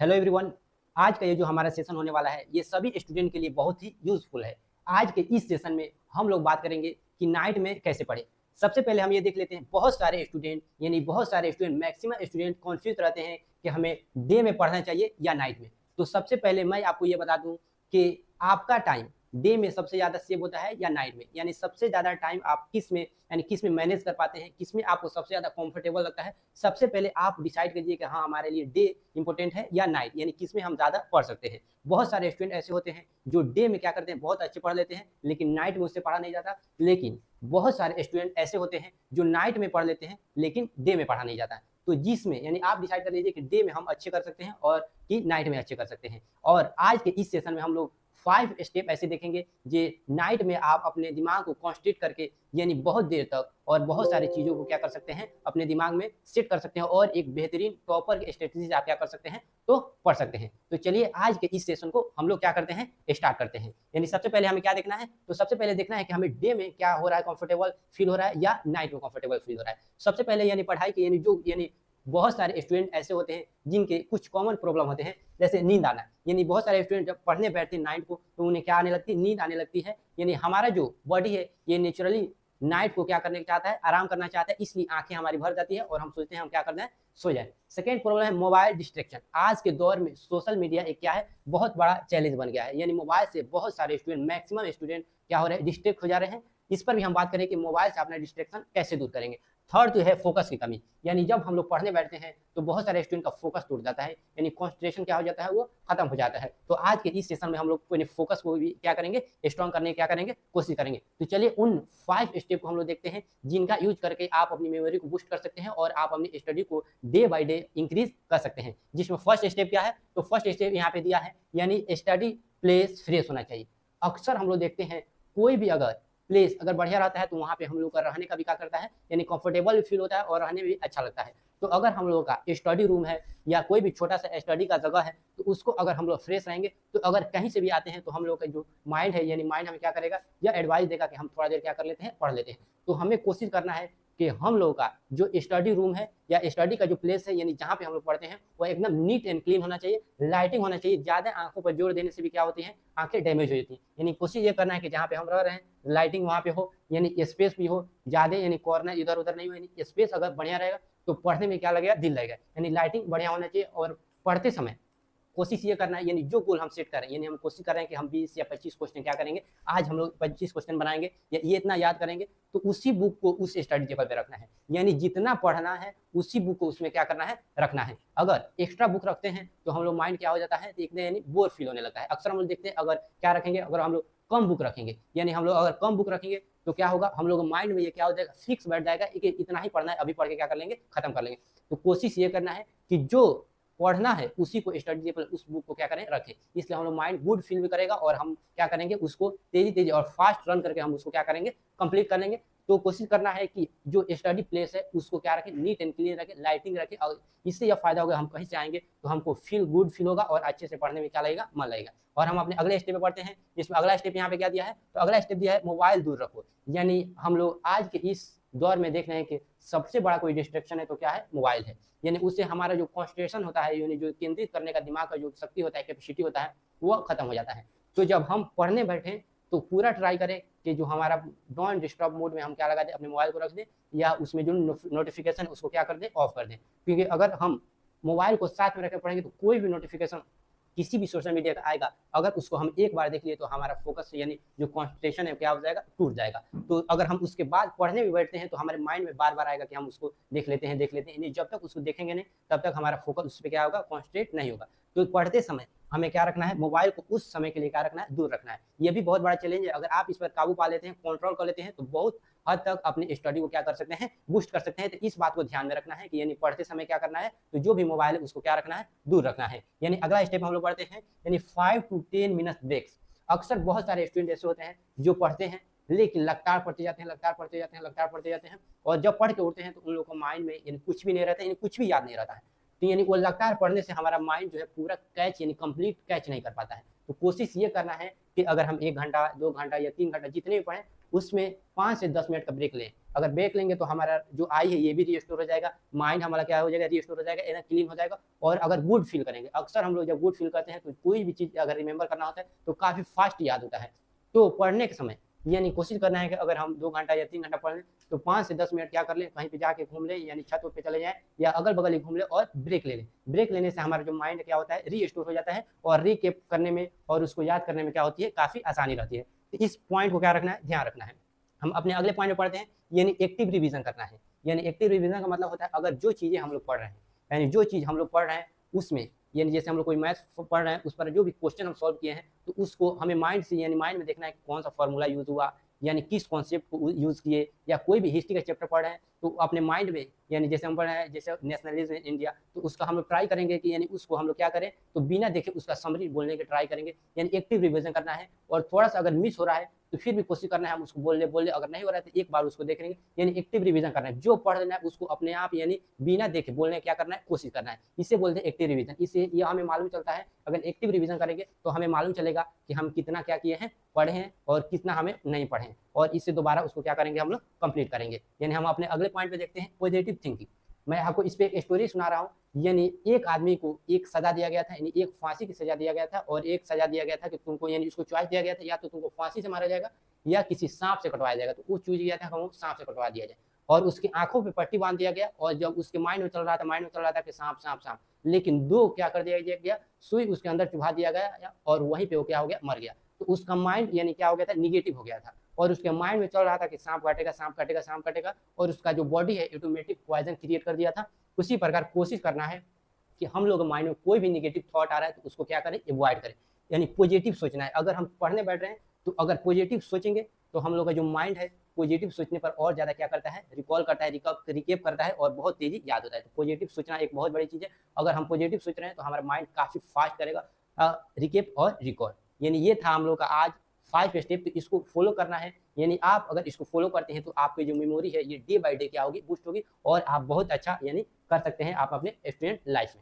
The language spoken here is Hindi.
Hello everyone. आज का ये जो हमारा सेशन होने वाला है ये सभी स्टूडेंट के लिए बहुत ही यूजफुल है। आज के इस सेशन में हम लोग बात करेंगे कि नाइट में कैसे पढ़े। सबसे पहले हम ये देख लेते हैं, बहुत सारे स्टूडेंट मैक्सिमम स्टूडेंट कॉन्फ्यूज रहते हैं कि हमें डे में पढ़ना चाहिए या नाइट में। तो सबसे पहले मैं आपको ये बता दूं कि आपका टाइम डे में सबसे ज़्यादा सेव होता है या नाइट में, यानी सबसे ज़्यादा टाइम आप किस में मैनेज कर पाते हैं, किस में आपको सबसे ज़्यादा कंफर्टेबल लगता है। सबसे पहले आप डिसाइड कीजिए कि हाँ, हमारे लिए डे इंपॉर्टेंट है या नाइट, यानी किस में हम ज़्यादा पढ़ सकते हैं। बहुत सारे स्टूडेंट ऐसे होते हैं जो डे में क्या करते हैं, बहुत अच्छे पढ़ लेते हैं, लेकिन नाइट में उससे पढ़ा नहीं जाता। लेकिन बहुत सारे स्टूडेंट ऐसे होते हैं जो नाइट में पढ़ लेते हैं लेकिन डे में पढ़ा नहीं जाता है। तो जिसमें यानी आप डिसाइड कर लीजिए कि डे में हम अच्छे कर सकते हैं और कि नाइट में अच्छे कर सकते हैं। और आज के इस सेशन में हम लोग 5 स्टेप ऐसे देखेंगे जो नाइट में आप अपने दिमाग को कॉन्सेंट्रेट करके यानी बहुत देर तक और बहुत सारी चीज़ों को क्या कर सकते हैं, अपने दिमाग में सेट कर सकते हैं और एक बेहतरीन टॉपर की स्ट्रेटजी से आप क्या कर सकते हैं, तो पढ़ सकते हैं। तो चलिए आज के इस सेशन को हम लोग क्या करते हैं, स्टार्ट करते हैं। यानी सबसे पहले हमें क्या देखना है, तो सबसे पहले देखना है कि हमें डे में क्या हो रहा है, कंफर्टेबल फील हो रहा है या नाइट में कंफर्टेबल फील हो रहा है। सबसे पहले यानी पढ़ाई के यानी बहुत सारे स्टूडेंट ऐसे होते हैं जिनके कुछ कॉमन प्रॉब्लम होते हैं, जैसे नींद आना। यानी बहुत सारे स्टूडेंट जब पढ़ने बैठते हैं नाइट को तो उन्हें क्या आने लगती है, नींद आने लगती है। यानी हमारा जो बॉडी है ये नेचुरली नाइट को क्या करने चाहता है, आराम करना चाहता है, इसलिए आंखें हमारी भर जाती है और हम सोचते हैं हम क्या करना है, सो जाए। सेकेंड प्रॉब्लम है मोबाइल डिस्ट्रैक्शन। आज के दौर में सोशल मीडिया एक क्या है, बहुत बड़ा चैलेंज बन गया है। यानी मोबाइल से बहुत सारे स्टूडेंट, मैक्सिमम स्टूडेंट क्या हो रहे हैं, डिस्ट्रैक्ट हो जा रहे हैं। इस पर भी हम बात करें कि मोबाइल से अपना डिस्ट्रैक्शन कैसे दूर करेंगे। थर्ड जो है फोकस की कमी। यानी जब हम लोग पढ़ने बैठते हैं तो बहुत सारे स्टूडेंट का फोकस टूट जाता है, यानी कॉन्सेंट्रेशन क्या हो जाता है, वो खत्म हो जाता है। तो आज के इस सेशन में हम लोग फोकस को भी क्या करेंगे, स्ट्रॉन्ग करने की क्या करेंगे, कोशिश करेंगे। तो चलिए उन 5 स्टेप को हम लोग देखते हैं जिनका यूज करके आप अपनी मेमोरी को बूस्ट कर सकते हैं और आप अपनी स्टडी को डे बाय डे इंक्रीज कर सकते हैं। जिसमें फर्स्ट स्टेप क्या है, तो फर्स्ट स्टेप यहाँ पे दिया है, यानी स्टडी प्लेस फ्रेश होना चाहिए। अक्सर हम लोग देखते हैं कोई भी अगर प्लेस अगर बढ़िया रहता है तो वहाँ पे हम लोग का रहने का भी क्या करता है, यानी कंफर्टेबल फील होता है और रहने में भी अच्छा लगता है। तो अगर हम लोगों का स्टडी रूम है या कोई भी छोटा सा स्टडी का जगह है तो उसको अगर हम लोग फ्रेश रहेंगे तो अगर कहीं से भी आते हैं तो हम लोग का जो माइंड है, यानी माइंड हमें क्या करेगा, या एडवाइस देगा कि हम थोड़ा देर क्या कर लेते हैं, पढ़ लेते हैं। तो हमें कोशिश करना है कि हम लोगों का जो स्टडी रूम है या स्टडी का जो प्लेस है, यानी जहाँ पे हम लोग पढ़ते हैं, वो एकदम नीट एंड क्लीन होना चाहिए, लाइटिंग होना चाहिए। ज़्यादा आंखों पर जोर देने से भी क्या होती है, आंखें डैमेज हो जाती है। यानी कोशिश ये करना है कि जहाँ पे हम रह रहे हैं लाइटिंग वहाँ पे हो, यानी स्पेस भी हो ज़्यादा, यानी कॉर्नर इधर उधर नहीं हो, यानी स्पेस अगर बढ़िया रहेगा तो पढ़ने में क्या लगेगा, दिल लगेगा। यानी लाइटिंग बढ़िया होना चाहिए और पढ़ते समय कोशिश ये करना है, यानी जो गोल हम सेट कर रहे हैं, यानी हम कोशिश कर रहे हैं कि हम 20 या 25 क्वेश्चन क्या करेंगे, आज हम लोग 25 क्वेश्चन बनाएंगे या ये इतना याद करेंगे, तो उसी बुक को उस स्टडी टेबल पे रखना है। यानी जितना पढ़ना है उसी बुक को उसमें क्या करना है, रखना है। अगर एक्स्ट्रा बुक रखते हैं तो हम लोग माइंड क्या हो जाता है, देखते यानी बोर फील होने लगता है। अक्सर हम लोग देखते हैं अगर क्या रखेंगे, अगर हम लोग कम बुक रखेंगे, यानी हम लोग अगर कम बुक रखेंगे तो क्या होगा, हम लोग माइंड में ये क्या हो जाएगा, फिक्स बैठ जाएगा कि इतना ही पढ़ना है, अभी पढ़ के क्या कर लेंगे, खत्म कर लेंगे। तो कोशिश ये करना है कि जो पढ़ना है उसी को स्टडी टेबल, उस बुक को क्या करें, रखें। इसलिए हम लोग माइंड गुड फील भी करेगा और हम क्या करेंगे, उसको तेजी और फास्ट रन करके हम उसको क्या करेंगे, कंप्लीट कर लेंगे। तो कोशिश करना है कि जो स्टडी प्लेस है उसको क्या रखें, नीट एंड क्लीन रखें, लाइटिंग रखें। और इससे यह फायदा होगा, हम कहीं से आएंगे तो हमको फील गुड फील होगा और अच्छे से पढ़ने में क्या लगेगा, मन लगेगा। और हम अपने अगले स्टेप पे पढ़ते हैं, जिसमें अगला स्टेप यहाँ पे क्या दिया है, तो अगला स्टेप दिया है मोबाइल दूर रखो। यानी हम लोग आज के इस दौर में देख रहे हैं कि सबसे बड़ा कोई डिस्ट्रैक्शन है तो क्या है, मोबाइल है। यानी उससे हमारा जो कॉन्सेंट्रेशन होता है, यानी जो केंद्रित करने का दिमाग का जो शक्ति होता है, कैपेसिटी होता है, वो खत्म हो जाता है। तो जब हम पढ़ने बैठें तो पूरा ट्राई करें कि जो हमारा डोंट डिस्टर्ब मोड में हम क्या लगा दें, अपने मोबाइल को रख दें या उसमें जो नोटिफिकेशन उसको क्या कर दें, ऑफ कर दें। क्योंकि अगर हम मोबाइल को साथ में रख के पढ़ेंगे तो कोई भी नोटिफिकेशन किसी भी सोशल मीडिया का आएगा, अगर उसको हम एक बार देख लिए तो हमारा फोकस यानी जो कॉन्सेंट्रेशन है क्या हो जाएगा, टूट जाएगा। तो अगर हम उसके बाद पढ़ने भी बैठते हैं तो हमारे माइंड में बार बार आएगा कि हम उसको देख लेते हैं यानी जब तक उसको देखेंगे नहीं तब तक हमारा फोकस उस पर क्या होगा, कॉन्सेंट्रेट नहीं होगा। तो पढ़ते समय हमें क्या रखना है, मोबाइल को उस समय के लिए क्या रखना है, दूर रखना है। ये भी बहुत बड़ा चैलेंज है। अगर आप इस पर काबू पा लेते हैं, कंट्रोल कर लेते हैं, तो बहुत हद तक अपनी स्टडी को क्या कर सकते हैं, बूस्ट कर सकते हैं। तो इस बात को ध्यान में रखना है कि यानी पढ़ते समय क्या करना है, तो जो भी मोबाइल है उसको क्या रखना है, दूर रखना है। यानी अगला स्टेप हम लोग पढ़ते हैं, यानी 5 to 10 मिनट ब्रेक्स। अक्सर बहुत सारे स्टूडेंट ऐसे होते हैं जो पढ़ते हैं लेकिन लगातार पढ़ते जाते हैं, लगातार पढ़ते जाते हैं और जब पढ़ के उठते हैं तो उन लोगों को माइंड में यानी कुछ भी नहीं रहता है, यानी कुछ भी याद नहीं रहता है। तो यानी वो लगातार पढ़ने से हमारा माइंड जो है पूरा कैच यानी कंप्लीट कैच नहीं कर पाता है। तो कोशिश ये करना है कि अगर हम 1 घंटा 2 घंटा या 3 घंटा जितने भी पढ़ें उसमें 5 से 10 मिनट का ब्रेक लें। अगर ब्रेक लेंगे तो हमारा जो आई है ये भी रीस्टोर हो जाएगा, माइंड हमारा क्या हो जाएगा, रीस्टोर हो जाएगा, एकदम क्लीन हो जाएगा। और अगर गुड फील करेंगे, अक्सर हम लोग जब गुड फील करते हैं तो कोई भी चीज़ अगर रिमेंबर करना होता है तो काफ़ी फास्ट याद होता है। तो पढ़ने के समय यानी कोशिश करना है कि अगर हम 2 घंटा या 3 घंटा पढ़ लें तो 5 से 10 मिनट क्या कर लें, कहीं पे जाके घूम लें, यानी छत पे चले जाएँ या अगल-बगल ही घूम लें और ब्रेक ले लें। ब्रेक लेने से हमारा जो माइंड क्या होता है, रीस्टोर हो जाता है और रिकैप करने में और उसको याद करने में क्या होती है, काफ़ी आसानी रहती है। तो इस पॉइंट को क्या रखना है, ध्यान रखना है। हम अपने अगले पॉइंट में पढ़ते हैं, यानी एक्टिव रिवीजन करना है। यानी एक्टिव रिवीजन का मतलब होता है अगर जो चीज़ें हम लोग पढ़ रहे हैं, यानी जो चीज़ हम लोग पढ़ रहे हैं उसमें, यानी जैसे हम लोग कोई मैथ्स पढ़ रहे हैं उस पर जो भी क्वेश्चन हम सॉल्व किए हैं तो उसको हमें माइंड से, यानी माइंड में देखना है कि कौन सा फॉर्मूला यूज़ हुआ, यानी किस कॉन्सेप्ट को यूज़ किए, या कोई भी हिस्ट्री का चैप्टर पढ़ रहे हैं तो अपने माइंड में, यानी जैसे हम पढ़ रहे हैं जैसे नेशनलिज्म इन इंडिया, तो उसका हम लोग ट्राई करेंगे कि यानी उसको हम लोग क्या करें, तो बिना देखे उसका समरी बोलने की ट्राई करेंगे। यानी एक्टिव रिवीजन करना है और थोड़ा सा अगर मिस हो रहा है तो फिर भी कोशिश करना है हम उसको बोल ले, अगर नहीं हो रहा है तो एक बार उसको देख लेंगे। यानी एक्टिव रिवीजन करना है, जो पढ़ लेना है उसको अपने आप यानी बिना देखे बोलने क्या करना है, कोशिश करना है। इसे बोलते हैं एक्टिव रिवीजन। इससे यह हमें मालूम चलता है, अगर एक्टिव रिवीजन करेंगे तो हमें मालूम चलेगा कि हम कितना क्या किए हैं, पढ़े हैं और कितना हमें नहीं पढ़े हैं, और इससे दोबारा उसको क्या करेंगे, हम लोग कंप्लीट करेंगे। यानी हम अपने अगले पॉइंट पे देखते हैं, पॉजिटिव थिंकिंग। मैं आपको इस पे एक स्टोरी सुना रहा हूँ। यानी एक आदमी को एक सजा दिया गया था, यानी एक फांसी की सजा दिया गया था और एक सजा दिया गया था कि तुमको, यानी उसको चॉइस दिया गया था या तो तुमको फांसी से मारा जाएगा या किसी सांप से कटवाया जाएगा। तो वो चूज किया था हम सांप से कटवा दिया जाए, और उसकी आंखों पे पट्टी बांध दिया गया। और जब उसके माइंड में चल रहा था कि सांप सांप सांप, लेकिन दो क्या कर दिया गया, सुई उसके अंदर चुभा दिया गया और वहीं पे वो क्या हो गया, मर गया। तो उसका माइंड यानी क्या हो गया था, निगेटिव हो गया था, और उसके माइंड में चल रहा था कि सांप काटेगा, सांप काटेगा, सांप काटेगा, और उसका जो बॉडी है ऑटोमेटिक पॉइजन क्रिएट कर दिया था। उसी प्रकार कोशिश करना है कि हम लोग माइंड में कोई भी नेगेटिव थॉट आ रहा है तो उसको क्या करें, अवॉइड करें। यानी पॉजिटिव सोचना है। अगर हम पढ़ने बैठ रहे हैं तो अगर पॉजिटिव सोचेंगे तो हम लोग का जो माइंड है पॉजिटिव सोचने पर और ज़्यादा क्या करता है, रिकॉल करता है, रिकेप करता है और बहुत तेजी याद होता है। तो पॉजिटिव सोचना एक बहुत बड़ी चीज़ है। अगर हम पॉजिटिव सोच रहे हैं तो हमारा माइंड काफ़ी फास्ट करेगा रिकेप और रिकॉल। यानी ये था हम लोग का आज 5 स्टेप। तो इसको फॉलो करना है। यानी आप अगर इसको फॉलो करते हैं तो आपकी जो मेमोरी है ये डे बाय डे क्या होगी, बूस्ट होगी, और आप बहुत अच्छा यानी कर सकते हैं आप अपने स्टूडेंट लाइफ में।